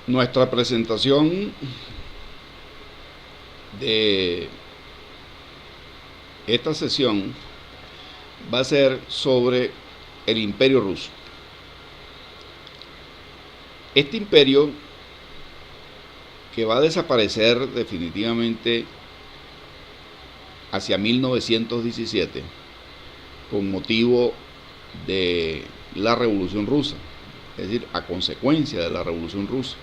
Nuestra presentación de esta sesión va a ser sobre el Imperio Ruso. Este imperio, que va a desaparecer definitivamente hacia 1917 con motivo de la Revolución Rusa, es decir, a consecuencia de la Revolución Rusa,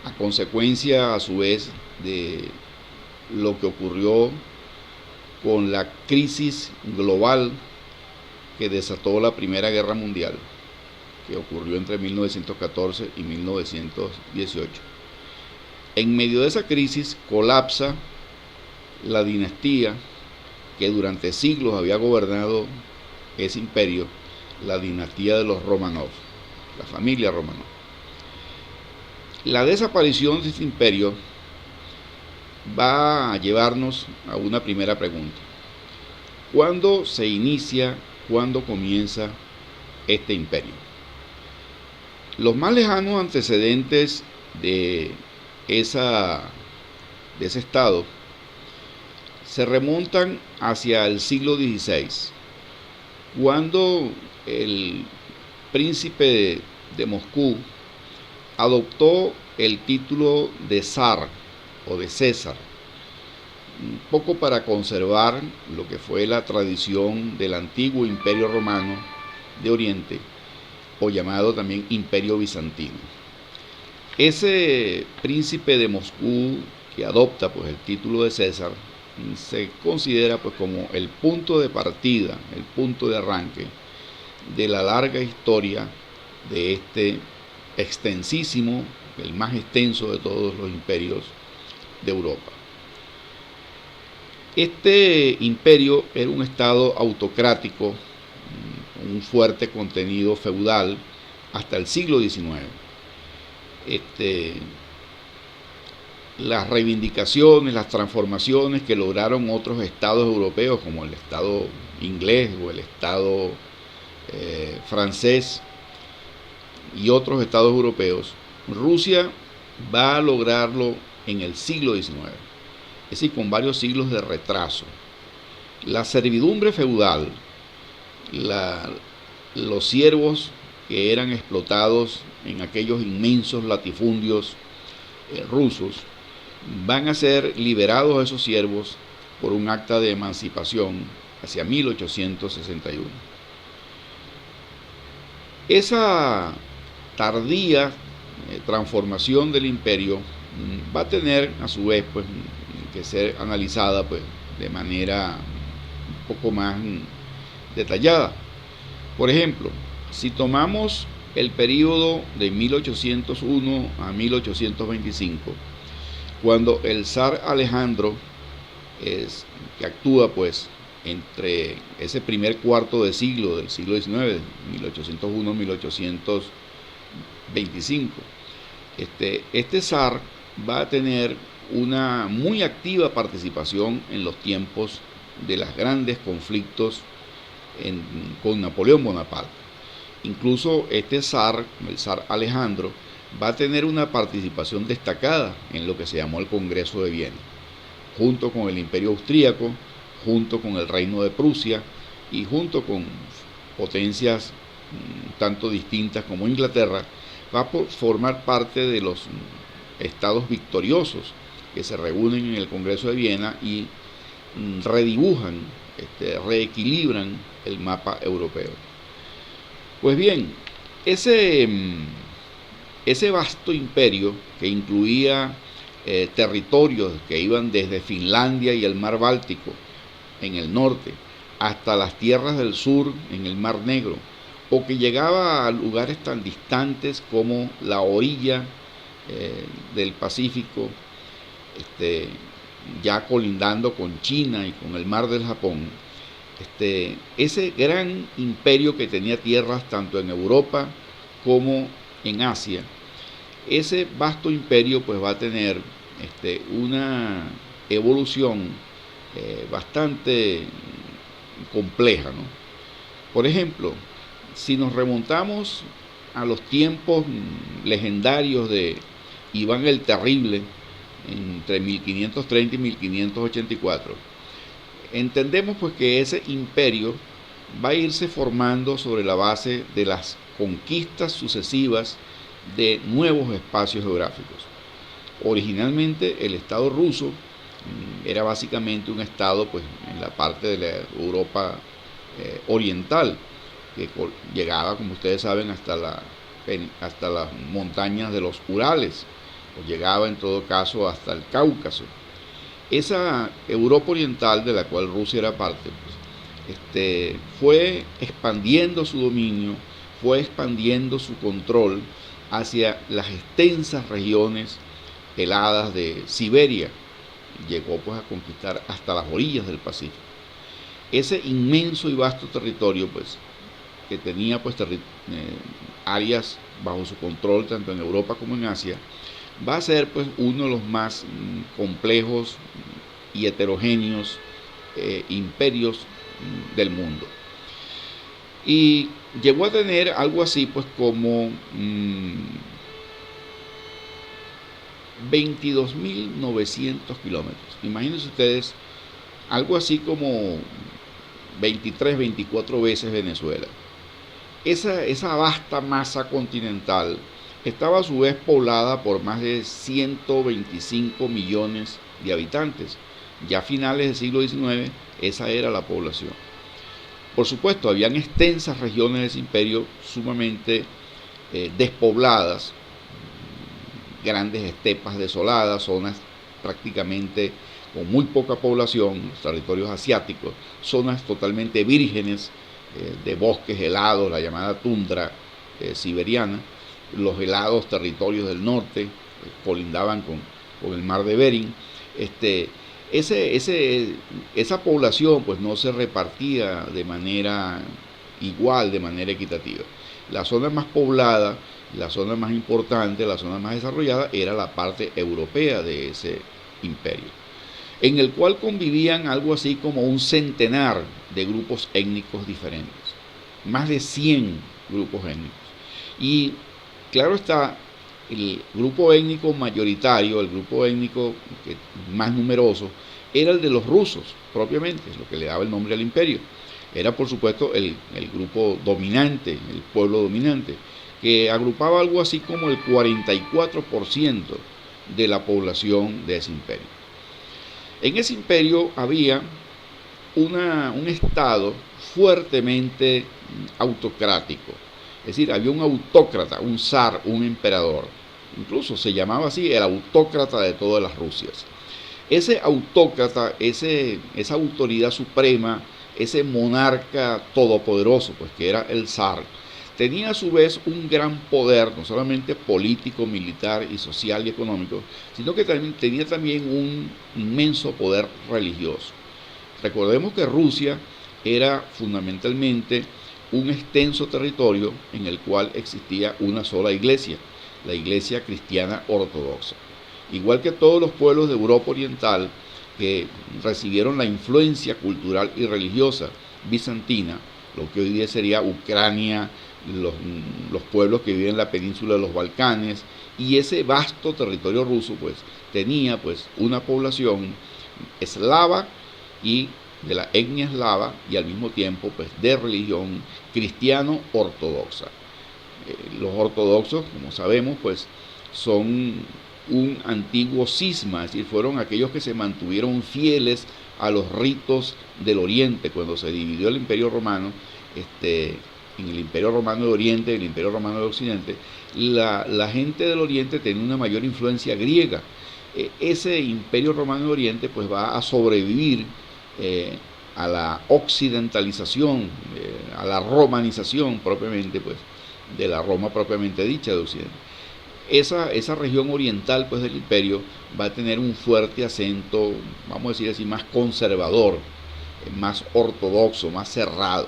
a consecuencia a su vez de lo que ocurrió con la crisis global que desató la Primera Guerra Mundial, que ocurrió entre 1914 y 1918. En medio de esa crisis colapsa la dinastía que durante siglos había gobernado ese imperio, la dinastía de los Romanov, la familia Romanov. La desaparición de este imperio va a llevarnos a una primera pregunta. ¿Cuándo se inicia, cuándo comienza este imperio? Los más lejanos antecedentes de ese estado se remontan hacia el siglo XVI, cuando el príncipe de Moscú adoptó el título de zar o de César, un poco para conservar lo que fue la tradición del antiguo Imperio Romano de Oriente, o llamado también Imperio Bizantino. Ese príncipe de Moscú que adopta pues el título de César se considera pues como el punto de partida, el punto de arranque de la larga historia de este extensísimo, el más extenso de todos los imperios de Europa. Este imperio era un estado autocrático, un fuerte contenido feudal hasta el siglo XIX. Las reivindicaciones, las transformaciones que lograron otros estados europeos, como el estado inglés o el estado francés y otros estados europeos, Rusia va a lograrlo en el siglo XIX, es decir, con varios siglos de retraso. La servidumbre feudal, los siervos que eran explotados en aquellos inmensos latifundios rusos, van a ser liberados esos siervos por un acta de emancipación hacia 1861. Esa tardía transformación del imperio va a tener a su vez pues que ser analizada pues de manera un poco más detallada. Por ejemplo, si tomamos el periodo de 1801 a 1825, cuando el zar Alejandro que actúa pues entre ese primer cuarto de siglo del siglo XIX, 1801 1825, este zar va a tener una muy activa participación en los tiempos de los grandes conflictos con Napoleón Bonaparte. Incluso este zar, el zar Alejandro, va a tener una participación destacada en lo que se llamó el Congreso de Viena, junto con el Imperio Austríaco, junto con el Reino de Prusia y junto con potencias tanto distintas como Inglaterra, va a formar parte de los estados victoriosos que se reúnen en el Congreso de Viena y redibujan, reequilibran el mapa europeo. Pues bien, ese vasto imperio que incluía territorios que iban desde Finlandia y el mar Báltico en el norte hasta las tierras del sur en el Mar Negro, o que llegaba a lugares tan distantes como la orilla del Pacífico, ya colindando con China y con el mar del Japón. Ese gran imperio que tenía tierras tanto en Europa como en Asia, ese vasto imperio pues va a tener una evolución bastante compleja, ¿no? Por ejemplo, si nos remontamos a los tiempos legendarios de Iván el Terrible, entre 1530 y 1584, entendemos pues que ese imperio va a irse formando sobre la base de las conquistas sucesivas de nuevos espacios geográficos. Originalmente el Estado ruso era básicamente un estado pues en la parte de la Europa oriental, que llegaba, como ustedes saben, hasta las montañas de los Urales, o llegaba en todo caso hasta el Cáucaso. Esa Europa oriental, de la cual Rusia era parte, pues, fue expandiendo su dominio, fue expandiendo su control hacia las extensas regiones heladas de Siberia. Llegó pues a conquistar hasta las orillas del Pacífico. Ese inmenso y vasto territorio, pues, que tenía pues áreas bajo su control tanto en Europa como en Asia, va a ser pues uno de los más complejos y heterogéneos imperios del mundo. Y llegó a tener algo así pues como 22.900 kilómetros. Imagínense ustedes, algo así como 23, 24 veces Venezuela. Esa vasta masa continental estaba a su vez poblada por más de 125 millones de habitantes. Ya a finales del siglo XIX, esa era la población. Por supuesto, habían extensas regiones de ese imperio sumamente despobladas, grandes estepas desoladas, zonas prácticamente con muy poca población, los territorios asiáticos, zonas totalmente vírgenes de bosques helados, la llamada tundra siberiana, los helados territorios del norte colindaban con el mar de Bering. Esa población pues no se repartía de manera igual, de manera equitativa. La zona más poblada, la zona más importante, la zona más desarrollada era la parte europea de ese imperio, en el cual convivían algo así como un centenar de grupos étnicos diferentes, más de 100 grupos étnicos. Y claro está, el grupo étnico mayoritario, el grupo étnico más numeroso, era el de los rusos, propiamente, es lo que le daba el nombre al imperio. Era por supuesto el grupo dominante, el pueblo dominante, que agrupaba algo así como el 44% de la población de ese imperio. En ese imperio había un estado fuertemente autocrático, es decir, había un autócrata, un zar, un emperador, incluso se llamaba así el autócrata de todas las Rusias. Ese autócrata, esa autoridad suprema, ese monarca todopoderoso, pues que era el zar, tenía a su vez un gran poder, no solamente político, militar y social y económico, sino que tenía también un inmenso poder religioso. Recordemos que Rusia era fundamentalmente un extenso territorio en el cual existía una sola iglesia, la iglesia cristiana ortodoxa. Igual que todos los pueblos de Europa Oriental que recibieron la influencia cultural y religiosa bizantina, lo que hoy día sería Ucrania, los pueblos que viven en la península de los Balcanes, y ese vasto territorio ruso pues tenía pues una población eslava y de la etnia eslava y al mismo tiempo pues de religión cristiano ortodoxa. Los ortodoxos, como sabemos, pues son un antiguo cisma, es decir, fueron aquellos que se mantuvieron fieles a los ritos del Oriente. Cuando se dividió el Imperio Romano, en el Imperio Romano de Oriente y el Imperio Romano de Occidente, la gente del Oriente tenía una mayor influencia griega. Ese Imperio Romano de Oriente pues va a sobrevivir a la occidentalización, a la romanización propiamente, pues, de la Roma propiamente dicha de Occidente. Esa región oriental pues del imperio va a tener un fuerte acento, vamos a decir así, más conservador, más ortodoxo, más cerrado.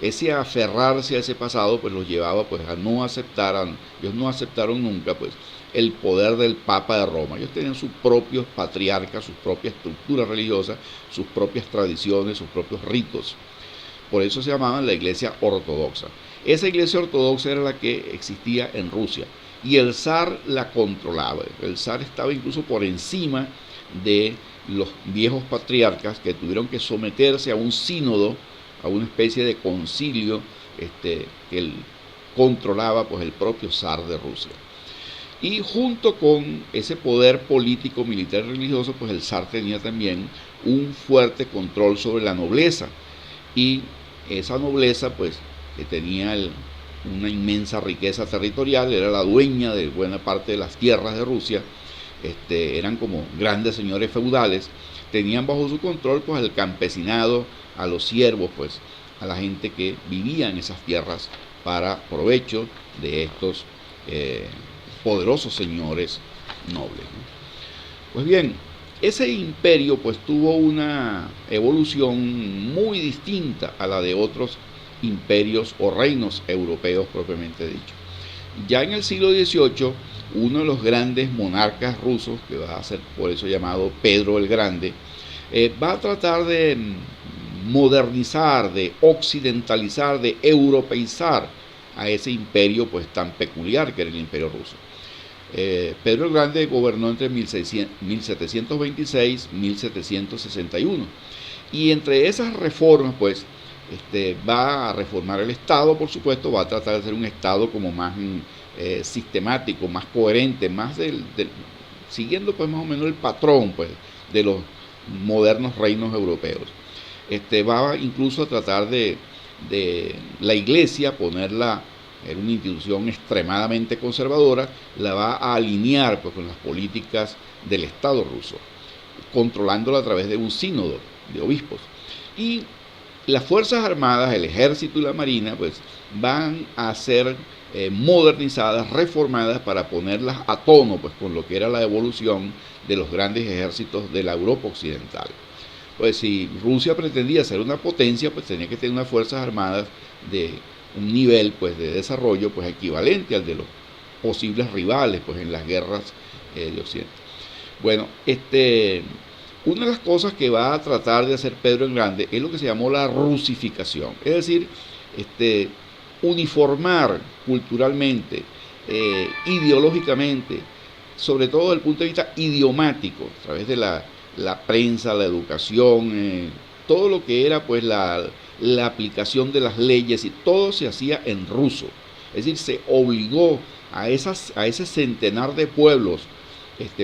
Ese aferrarse a ese pasado pues los llevaba pues a no aceptar, ellos no aceptaron nunca pues el poder del Papa de Roma. Ellos tenían sus propios patriarcas, sus propias estructuras religiosas, sus propias tradiciones, sus propios ritos. Por eso se llamaban la iglesia ortodoxa. Esa iglesia ortodoxa era la que existía en Rusia y el zar la controlaba. El zar estaba incluso por encima de los viejos patriarcas, que tuvieron que someterse a un sínodo, a una especie de concilio que él controlaba, pues, el propio zar de Rusia. Y junto con ese poder político, militar y religioso, pues el zar tenía también un fuerte control sobre la nobleza. Y esa nobleza, pues, que tenía una inmensa riqueza territorial, era la dueña de buena parte de las tierras de Rusia, eran como grandes señores feudales, tenían bajo su control, pues, el campesinado, a los siervos, pues, a la gente que vivía en esas tierras para provecho de estos poderosos señores nobles, ¿no? Pues bien, ese imperio, pues, tuvo una evolución muy distinta a la de otros imperios o reinos europeos propiamente dicho. Ya en el siglo XVIII, uno de los grandes monarcas rusos, que va a ser por eso llamado Pedro el Grande, va a tratar de modernizar, de occidentalizar, de europeizar a ese imperio, pues, tan peculiar que era el imperio ruso. Pedro el Grande gobernó entre 1726 y 1761, y entre esas reformas, pues, va a reformar el Estado, por supuesto, va a tratar de hacer un Estado como más sistemático, más coherente, más siguiendo, pues, más o menos el patrón, pues, de los modernos reinos europeos. Va incluso a tratar de la iglesia ponerla, era una institución extremadamente conservadora, la va a alinear, pues, con las políticas del Estado ruso, controlándola a través de un sínodo de obispos. Y las Fuerzas Armadas, el Ejército y la Marina, pues, van a ser modernizadas, reformadas, para ponerlas a tono, pues, con lo que era la evolución de los grandes ejércitos de la Europa occidental. Pues si Rusia pretendía ser una potencia, pues tenía que tener unas Fuerzas Armadas de un nivel, pues, de desarrollo, pues, equivalente al de los posibles rivales, pues, en las guerras de Occidente. Bueno, una de las cosas que va a tratar de hacer Pedro el Grande es lo que se llamó la rusificación, es decir, uniformar culturalmente, ideológicamente, sobre todo desde el punto de vista idiomático, a través de la prensa, la educación, todo lo que era, pues, la aplicación de las leyes, y todo se hacía en ruso. Es decir, se obligó a ese centenar de pueblos,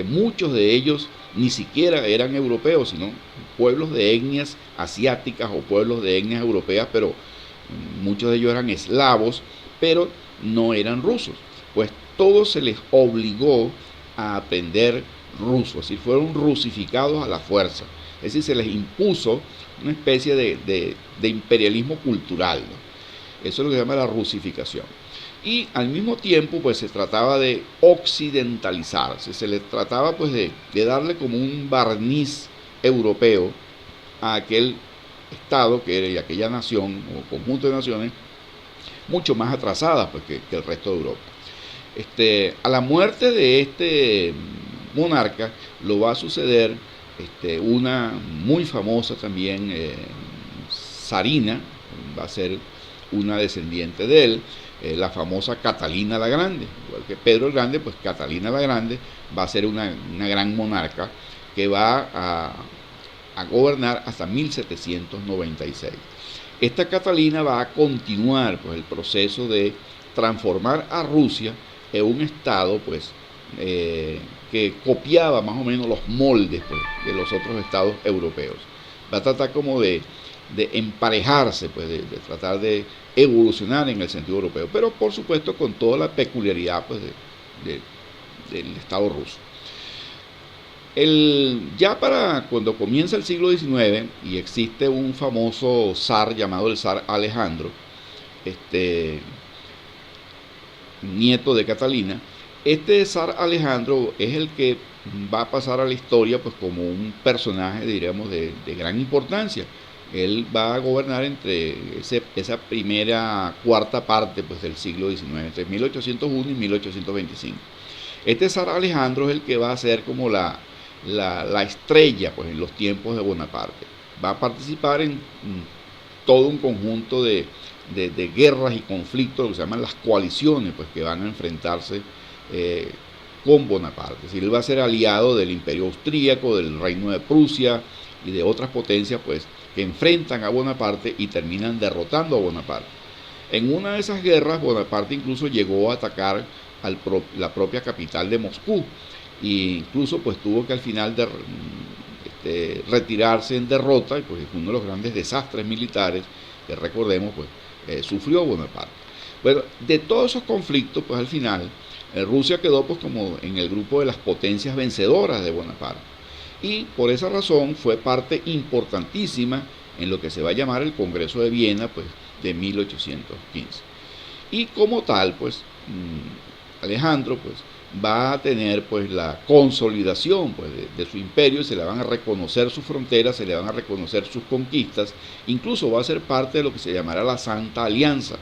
muchos de ellos ni siquiera eran europeos, sino pueblos de etnias asiáticas o pueblos de etnias europeas, pero muchos de ellos eran eslavos, pero no eran rusos. Pues todos se les obligó a aprender ruso, es decir, fueron rusificados a la fuerza. Es decir, se les impuso una especie de imperialismo cultural, ¿no? Eso es lo que se llama la rusificación. Y al mismo tiempo, pues, se trataba de occidentalizar, se le trataba, pues, de darle como un barniz europeo a aquel estado que era, y aquella nación o conjunto de naciones mucho más atrasadas, pues, que el resto de Europa. A la muerte de este monarca lo va a suceder una muy famosa también zarina, va a ser una descendiente de él, la famosa Catalina la Grande. Igual que Pedro el Grande, pues Catalina la Grande va a ser una gran monarca que va a gobernar hasta 1796. Esta Catalina va a continuar, pues, el proceso de transformar a Rusia en un estado, pues, que copiaba más o menos los moldes, pues, de los otros estados europeos. Va a tratar como de emparejarse, pues, de tratar de evolucionar en el sentido europeo, pero por supuesto con toda la peculiaridad, pues, del estado ruso. Ya para cuando comienza el siglo XIX y existe un famoso zar llamado el zar Alejandro, nieto de Catalina, este zar Alejandro es el que va a pasar a la historia, pues, como un personaje, diríamos, de gran importancia. Él va a gobernar entre esa primera cuarta parte, pues, del siglo XIX, entre 1801 y 1825. Este zar Alejandro es el que va a ser como la estrella, pues, en los tiempos de Bonaparte. Va a participar en todo un conjunto de de guerras y conflictos, lo que se llaman las coaliciones, pues que van a enfrentarse con Bonaparte. Es decir, él va a ser aliado del Imperio Austríaco, del Reino de Prusia y de otras potencias, pues, que enfrentan a Bonaparte y terminan derrotando a Bonaparte. En una de esas guerras, Bonaparte incluso llegó a atacar la propia capital de Moscú, e incluso pues tuvo que al final retirarse en derrota, y pues es uno de los grandes desastres militares que recordemos pues sufrió Bonaparte. Bueno, de todos esos conflictos, pues al final Rusia quedó pues como en el grupo de las potencias vencedoras de Bonaparte, y por esa razón fue parte importantísima en lo que se va a llamar el Congreso de Viena, pues de 1815. Y como tal, pues Alejandro pues va a tener pues la consolidación pues de su imperio, se le van a reconocer sus fronteras, se le van a reconocer sus conquistas, incluso va a ser parte de lo que se llamará la Santa Alianza,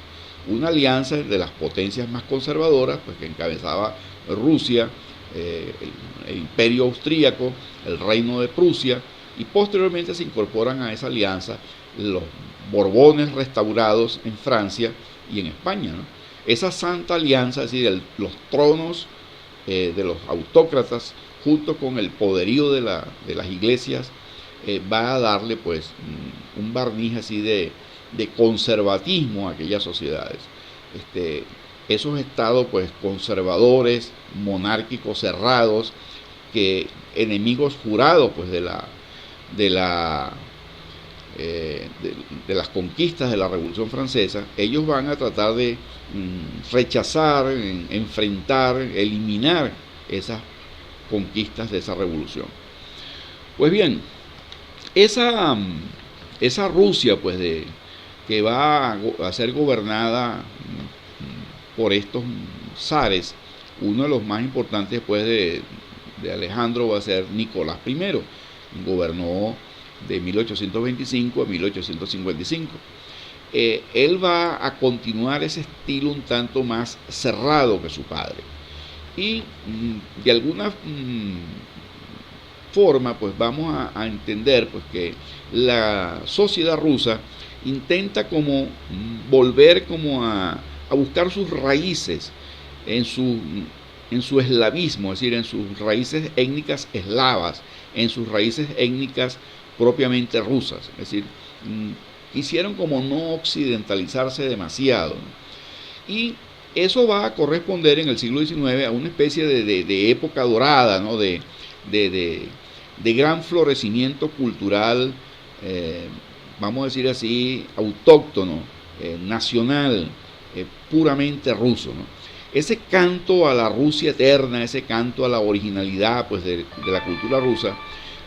una alianza de las potencias más conservadoras, pues que encabezaba Rusia, el Imperio Austríaco, el Reino de Prusia, y posteriormente se incorporan a esa alianza los Borbones restaurados en Francia y en España, ¿no? Esa Santa Alianza, es decir, los tronos de los autócratas junto con el poderío de las iglesias, va a darle pues un barniz así de conservatismo a aquellas sociedades. Esos estados pues conservadores, monárquicos, cerrados, que enemigos jurados pues de las conquistas de la Revolución Francesa, ellos van a tratar de rechazar, enfrentar, eliminar esas conquistas de esa revolución. Pues bien, esa Rusia pues que va a ser gobernada por estos zares, uno de los más importantes pues de Alejandro va a ser Nicolás I, gobernó de 1825 a 1855. Él va a continuar ese estilo un tanto más cerrado que su padre, y de alguna forma pues vamos a entender pues que la sociedad rusa intenta como volver como a buscar sus raíces en su eslavismo, es decir, en sus raíces étnicas eslavas, en sus raíces étnicas propiamente rusas. Es decir, quisieron como no occidentalizarse demasiado, ¿no? Y eso va a corresponder en el siglo XIX a una especie de época dorada, ¿no? de gran florecimiento cultural, vamos a decir así, autóctono, nacional, puramente ruso, ¿no? Ese canto a la Rusia eterna, ese canto a la originalidad pues, de la cultura rusa,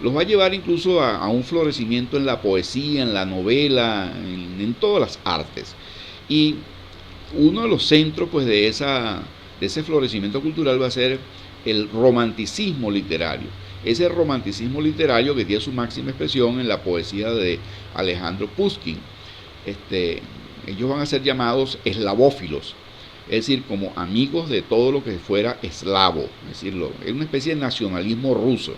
los va a llevar incluso a un florecimiento en la poesía, en la novela, en todas las artes. Y uno de los centros pues, de ese florecimiento cultural va a ser el romanticismo literario. Ese romanticismo literario que tiene su máxima expresión en la poesía de Alejandro Pushkin. Ellos van a ser llamados eslavófilos, es decir, como amigos de todo lo que fuera eslavo, es decir, es una especie de nacionalismo ruso.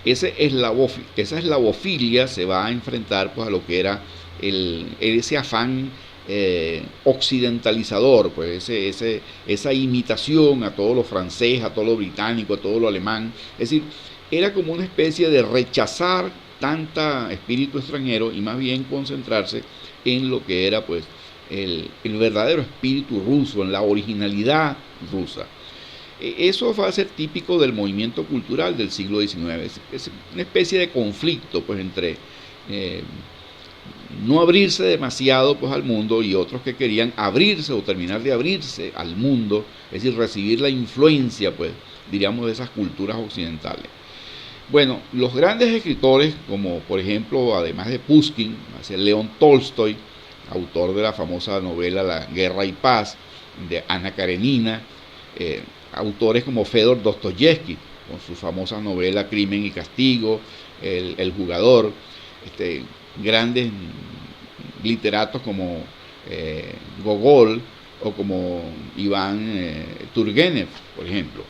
Esa eslavofilia se va a enfrentar pues, a lo que era ese afán occidentalizador, pues esa imitación a todo lo francés, a todo lo británico, a todo lo alemán. Es decir, era como una especie de rechazar tanta espíritu extranjero y más bien concentrarse en lo que era pues el verdadero espíritu ruso, en la originalidad rusa. Eso va a ser típico del movimiento cultural del siglo XIX. Es una especie de conflicto pues, entre no abrirse demasiado pues, al mundo y otros que querían abrirse o terminar de abrirse al mundo, es decir, recibir la influencia, pues, diríamos, de esas culturas occidentales. Bueno, los grandes escritores, como por ejemplo, además de Pushkin, León Tolstoy, autor de la famosa novela La Guerra y Paz, de Ana Karenina, autores como Fedor Dostoyevsky, con su famosa novela Crimen y Castigo, El Jugador, grandes literatos como Gogol o como Iván Turgenev, por ejemplo.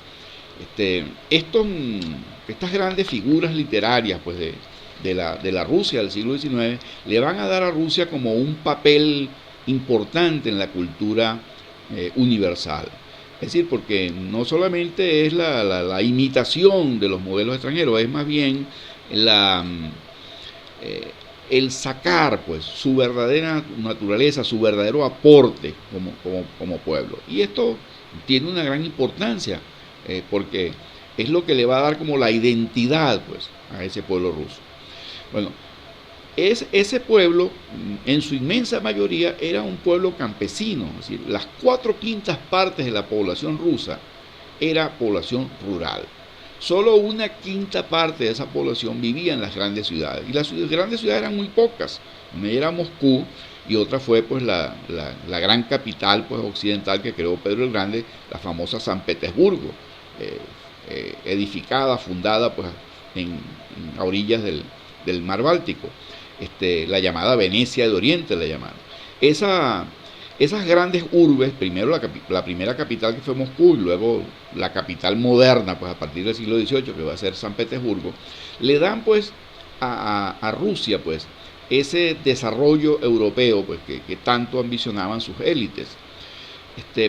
Estas grandes figuras literarias pues, de la Rusia del siglo XIX le van a dar a Rusia como un papel importante en la cultura universal. Es decir, porque no solamente es la imitación de los modelos extranjeros, es más bien la, el sacar pues su verdadera naturaleza, su verdadero aporte como pueblo. Y esto tiene una gran importancia porque es lo que le va a dar como la identidad pues a ese pueblo ruso. Bueno, ese pueblo, en su inmensa mayoría, era un pueblo campesino, es decir, las 4/5 de la población rusa era población rural. Solo 1/5 parte de esa población vivía en las grandes ciudades, y las grandes ciudades eran muy pocas. Una era Moscú y otra fue pues la gran capital pues occidental que creó Pedro el Grande, la famosa San Petersburgo, edificada, fundada pues a orillas del mar Báltico. La llamada Venecia de Oriente, la llamaron. Esas grandes urbes, primero la primera capital que fue Moscú, y luego la capital moderna, pues a partir del siglo XVIII, que va a ser San Petersburgo, le dan pues a Rusia pues ese desarrollo europeo pues que tanto ambicionaban sus élites.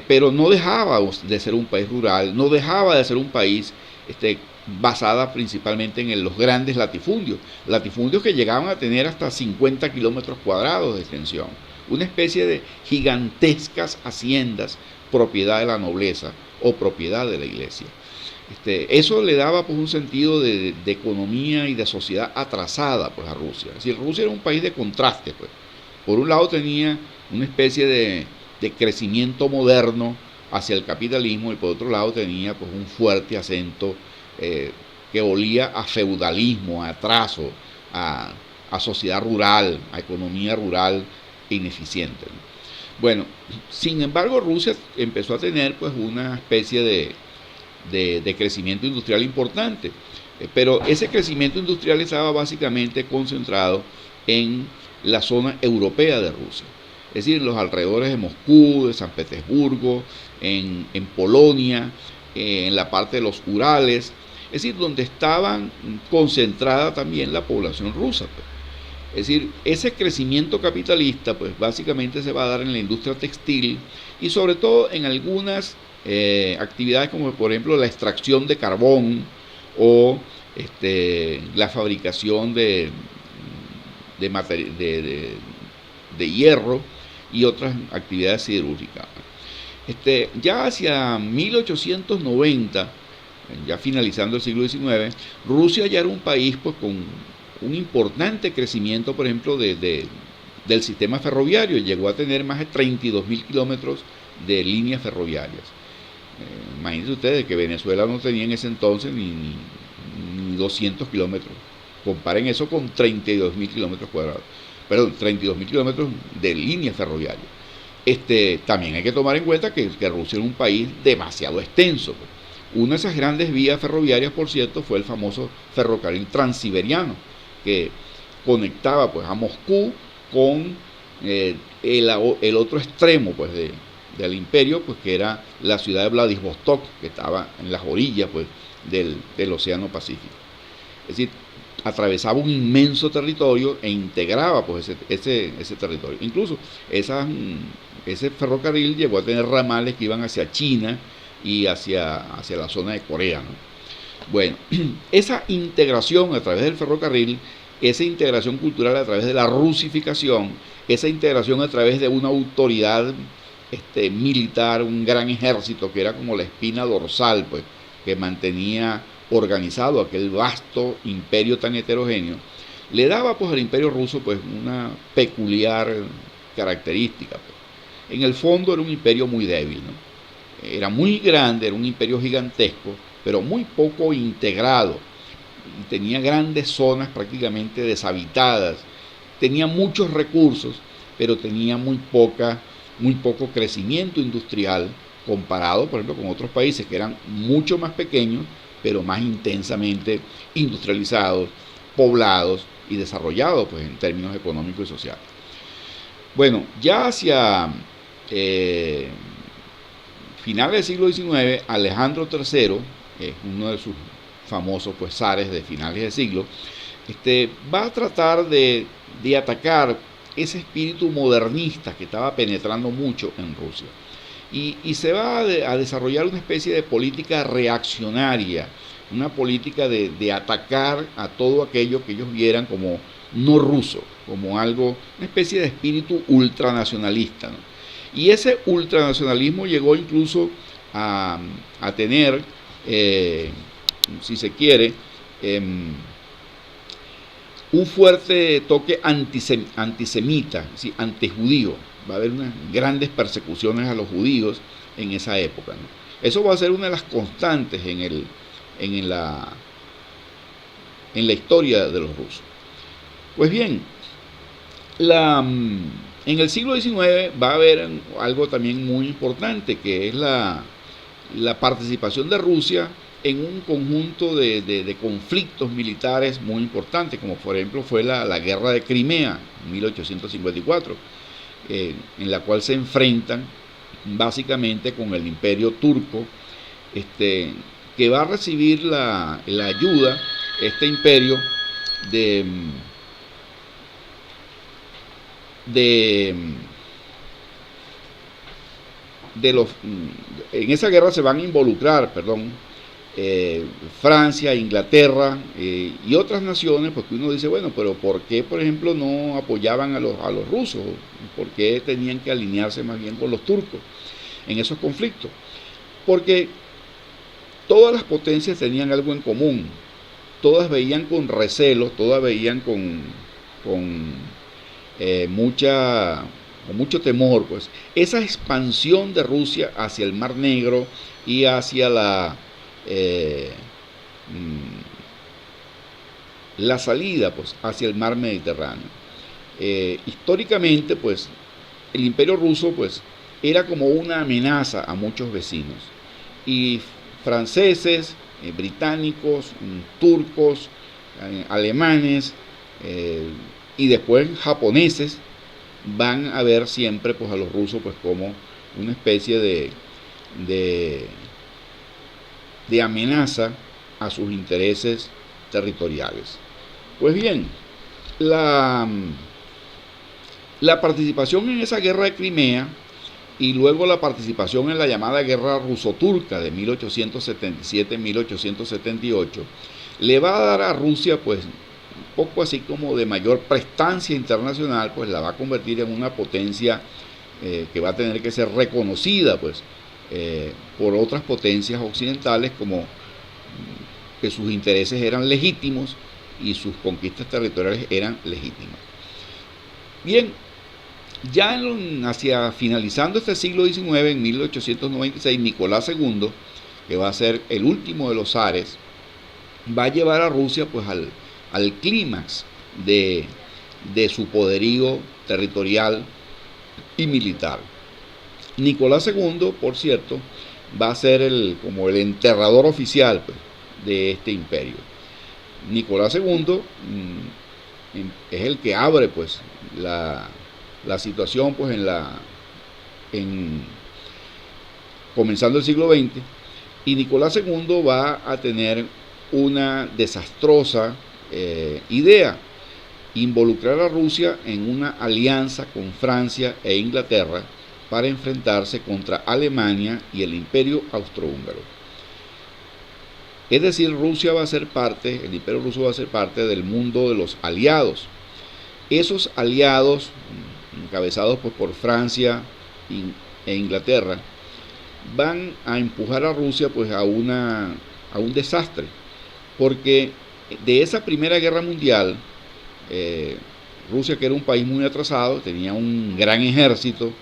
Pero no dejaba de ser un país rural, no dejaba de ser un país basada principalmente en los grandes latifundios que llegaban a tener hasta 50 kilómetros cuadrados de extensión, una especie de gigantescas haciendas propiedad de la nobleza o propiedad de la iglesia. Eso le daba pues un sentido de economía y de sociedad atrasada pues a Rusia. Es decir, Rusia era un país de contraste pues. Por un lado tenía una especie de crecimiento moderno hacia el capitalismo, y por otro lado tenía pues un fuerte acento que olía a feudalismo, a atraso, a sociedad rural, a economía rural ineficiente. Bueno, sin embargo, Rusia empezó a tener pues una especie de crecimiento industrial importante, pero ese crecimiento industrial estaba básicamente concentrado en la zona europea de Rusia, es decir, en los alrededores de Moscú, de San Petersburgo, en Polonia, en la parte de los Urales, es decir, donde estaban concentrada también la población rusa. Pues. Es decir, ese crecimiento capitalista, pues básicamente se va a dar en la industria textil y sobre todo en algunas actividades como por ejemplo la extracción de carbón o la fabricación de hierro y otras actividades siderúrgicas. Ya hacia 1890, ya finalizando el siglo XIX, Rusia ya era un país pues con un importante crecimiento, por ejemplo, del sistema ferroviario. Llegó a tener más de 32.000 kilómetros de líneas ferroviarias. Imagínense ustedes que Venezuela no tenía en ese entonces ni 200 kilómetros. Comparen eso con 32.000 kilómetros cuadrados. Perdón, 32.000 kilómetros de líneas ferroviarias. También hay que tomar en cuenta que Rusia era un país demasiado extenso. Una de esas grandes vías ferroviarias, por cierto, fue el famoso ferrocarril transiberiano, que conectaba pues a Moscú con el otro extremo pues del imperio, pues que era la ciudad de Vladivostok, que estaba en las orillas pues del Océano Pacífico. Es decir, atravesaba un inmenso territorio e integraba pues ese territorio. Incluso ese ferrocarril llegó a tener ramales que iban hacia China y hacia la zona de Corea, ¿no? Bueno, esa integración a través del ferrocarril, esa integración cultural a través de la rusificación, esa integración a través de una autoridad militar, un gran ejército que era como la espina dorsal, pues, que mantenía organizado aquel vasto imperio tan heterogéneo, le daba pues al imperio ruso pues una peculiar característica. Pues. En el fondo era un imperio muy débil, ¿no? Era muy grande, era un imperio gigantesco, pero muy poco integrado. Y tenía grandes zonas prácticamente deshabitadas. Tenía muchos recursos, pero tenía muy poco crecimiento industrial comparado, por ejemplo, con otros países que eran mucho más pequeños, pero más intensamente industrializados, poblados y desarrollados pues, en términos económicos y sociales. Bueno, ya hacia finales del siglo XIX, Alejandro III, uno de sus famosos pues, zares de finales de siglo, va a tratar de atacar ese espíritu modernista que estaba penetrando mucho en Rusia. Y se va a desarrollar una especie de política reaccionaria, una política de atacar a todo aquello que ellos vieran como no ruso, como algo, una especie de espíritu ultranacionalista, ¿no? Y ese ultranacionalismo llegó incluso a tener, si se quiere, un fuerte toque antisemita, ¿sí? Antijudío. Va a haber unas grandes persecuciones a los judíos en esa época, ¿no? Eso va a ser una de las constantes en la historia de los rusos. Pues bien, en el siglo XIX va a haber algo también muy importante, que es la participación de Rusia en un conjunto de conflictos militares muy importantes, como por ejemplo fue la guerra de Crimea en 1854, en la cual se enfrentan básicamente con el imperio turco, que va a recibir la ayuda, este imperio, en esa guerra se van a involucrar, Francia, Inglaterra y otras naciones, porque uno dice, bueno, pero ¿por qué, por ejemplo, no apoyaban a los rusos? ¿Por qué tenían que alinearse más bien con los turcos en esos conflictos? Porque todas las potencias tenían algo en común, todas veían con recelo, todas veían con mucho temor, pues, esa expansión de Rusia hacia el Mar Negro y hacia la salida, pues, hacia el mar Mediterráneo. Históricamente, pues, el imperio ruso, pues, era como una amenaza a muchos vecinos, y franceses, británicos, turcos, alemanes y después japoneses van a ver siempre, pues, a los rusos, pues, como una especie de amenaza a sus intereses territoriales. Pues bien, la participación en esa guerra de Crimea y luego la participación en la llamada guerra ruso-turca de 1877-1878 le va a dar a Rusia, pues, un poco así como de mayor prestancia internacional, pues la va a convertir en una potencia que va a tener que ser reconocida, pues, por otras potencias occidentales, como que sus intereses eran legítimos y sus conquistas territoriales eran legítimas. Bien, ya hacia finalizando este siglo XIX, en 1896, Nicolás II, que va a ser el último de los zares, va a llevar a Rusia, pues, al clímax de su poderío territorial y militar. Nicolás II, por cierto, va a ser como el enterrador oficial, pues, de este imperio. Nicolás II es el que abre, pues, la situación, pues, comenzando el siglo XX, y Nicolás II va a tener una desastrosa idea: involucrar a Rusia en una alianza con Francia e Inglaterra para enfrentarse contra Alemania y el imperio austrohúngaro. Es decir, el imperio ruso va a ser parte del mundo de los aliados. Esos aliados, encabezados, pues, por Francia e Inglaterra, van a empujar a Rusia, pues, a un desastre, porque de esa Primera Guerra Mundial, Rusia, que era un país muy atrasado, tenía un gran ejército,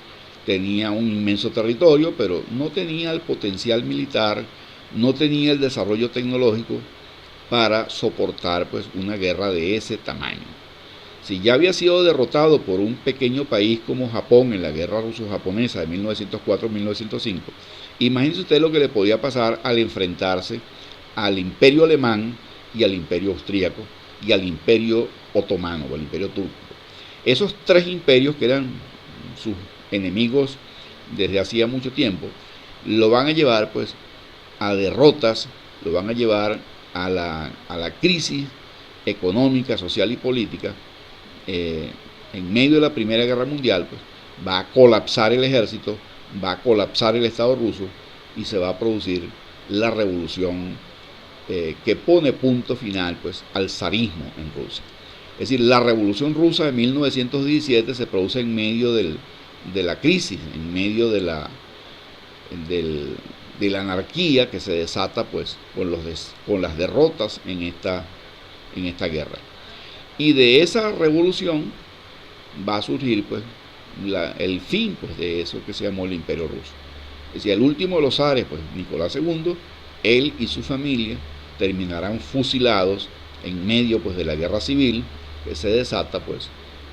tenía un inmenso territorio, pero no tenía el potencial militar, no tenía el desarrollo tecnológico para soportar, pues, una guerra de ese tamaño. Si ya había sido derrotado por un pequeño país como Japón en la guerra ruso-japonesa de 1904-1905, imagínense usted lo que le podía pasar al enfrentarse al imperio alemán y al imperio austríaco y al imperio otomano o al imperio turco. Esos tres imperios, que eran sus enemigos desde hacía mucho tiempo, lo van a llevar, pues, a derrotas, lo van a llevar a la crisis económica, social y política, en medio de la Primera Guerra Mundial, pues va a colapsar el ejército, va a colapsar el Estado ruso y se va a producir la revolución que pone punto final pues al zarismo en Rusia. Es decir, la revolución rusa de 1917 se produce en medio de la crisis, en medio de la anarquía que se desata pues con las derrotas en esta guerra. Y de esa revolución va a surgir pues el fin pues de eso que se llamó el Imperio Ruso. Es decir, el último de los zares, pues Nicolás II, él y su familia terminarán fusilados en medio pues de la guerra civil que se desata pues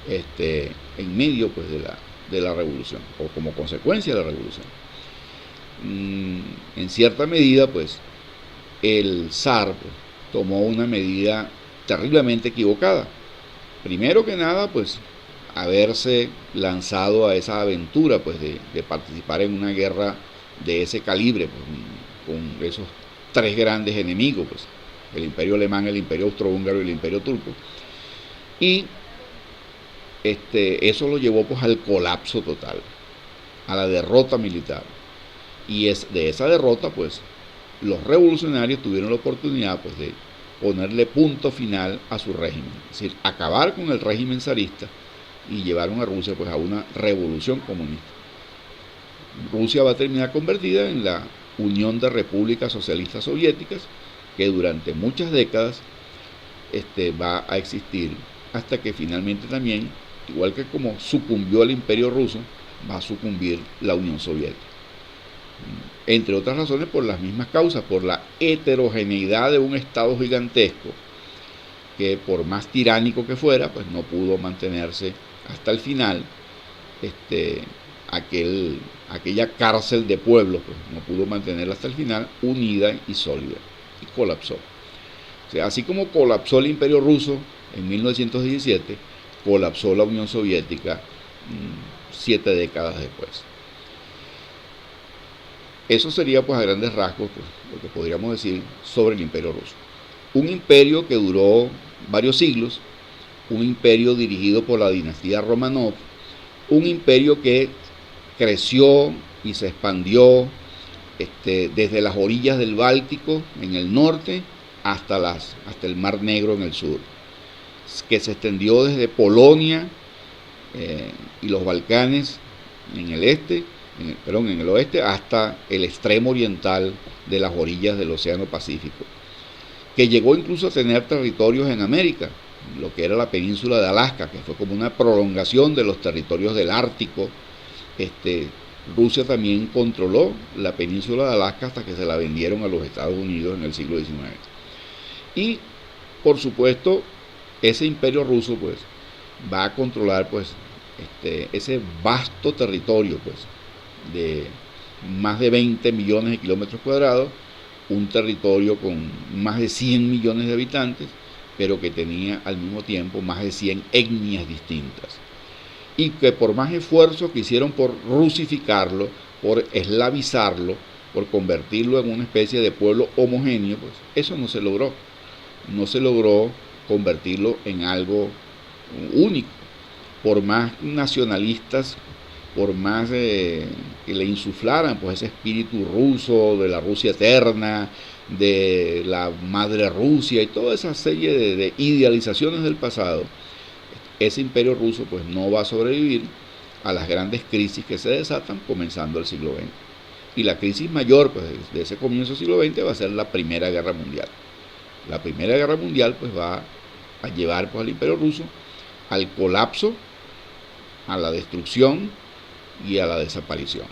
en medio pues de la revolución, o como consecuencia de la revolución. En cierta medida pues el zar pues, tomó una medida terriblemente equivocada. Primero que nada pues haberse lanzado a esa aventura pues de participar en una guerra de ese calibre pues, con esos tres grandes enemigos pues, el Imperio Alemán, el Imperio Austrohúngaro y el Imperio Turco, y eso lo llevó pues al colapso total, a la derrota militar, y de esa derrota pues los revolucionarios tuvieron la oportunidad pues de ponerle punto final a su régimen, es decir, acabar con el régimen zarista y llevaron a Rusia pues a una revolución comunista. Rusia va a terminar convertida en la Unión de Repúblicas Socialistas Soviéticas, que durante muchas décadas va a existir hasta que finalmente también, igual que como sucumbió el Imperio Ruso, va a sucumbir la Unión Soviética. Entre otras razones por las mismas causas, por la heterogeneidad de un Estado gigantesco que por más tiránico que fuera, pues no pudo mantenerse hasta el final. Aquella cárcel de pueblos pues, no pudo mantenerla hasta el final unida y sólida, y colapsó. O sea, así como colapsó el Imperio Ruso en 1917, colapsó la Unión Soviética 7 décadas después. Eso sería pues a grandes rasgos pues, lo que podríamos decir sobre el Imperio Ruso. Un imperio que duró varios siglos, un imperio dirigido por la dinastía Romanov, un imperio que creció y se expandió desde las orillas del Báltico en el norte hasta el Mar Negro en el sur, que se extendió desde Polonia y los Balcanes en el oeste hasta el extremo oriental de las orillas del Océano Pacífico, que llegó incluso a tener territorios en América, lo que era la península de Alaska, que fue como una prolongación de los territorios del Ártico. Rusia también controló la península de Alaska hasta que se la vendieron a los Estados Unidos en el siglo XIX. Y, por supuesto, ese imperio ruso pues, va a controlar pues, ese vasto territorio pues, de más de 20 millones de kilómetros cuadrados, un territorio con más de 100 millones de habitantes, pero que tenía al mismo tiempo más de 100 etnias distintas. Y que por más esfuerzos que hicieron por rusificarlo, por eslavizarlo, por convertirlo en una especie de pueblo homogéneo, pues eso no se logró. No se logró convertirlo en algo único. Por más nacionalistas, por más que le insuflaran pues ese espíritu ruso de la Rusia eterna, de la madre Rusia y toda esa serie de idealizaciones del pasado, ese imperio ruso pues no va a sobrevivir a las grandes crisis que se desatan comenzando el siglo XX. Y la crisis mayor pues, de ese comienzo del siglo XX va a ser la Primera Guerra Mundial. La Primera Guerra Mundial pues va a llevar pues, al imperio ruso al colapso, a la destrucción y a la desaparición.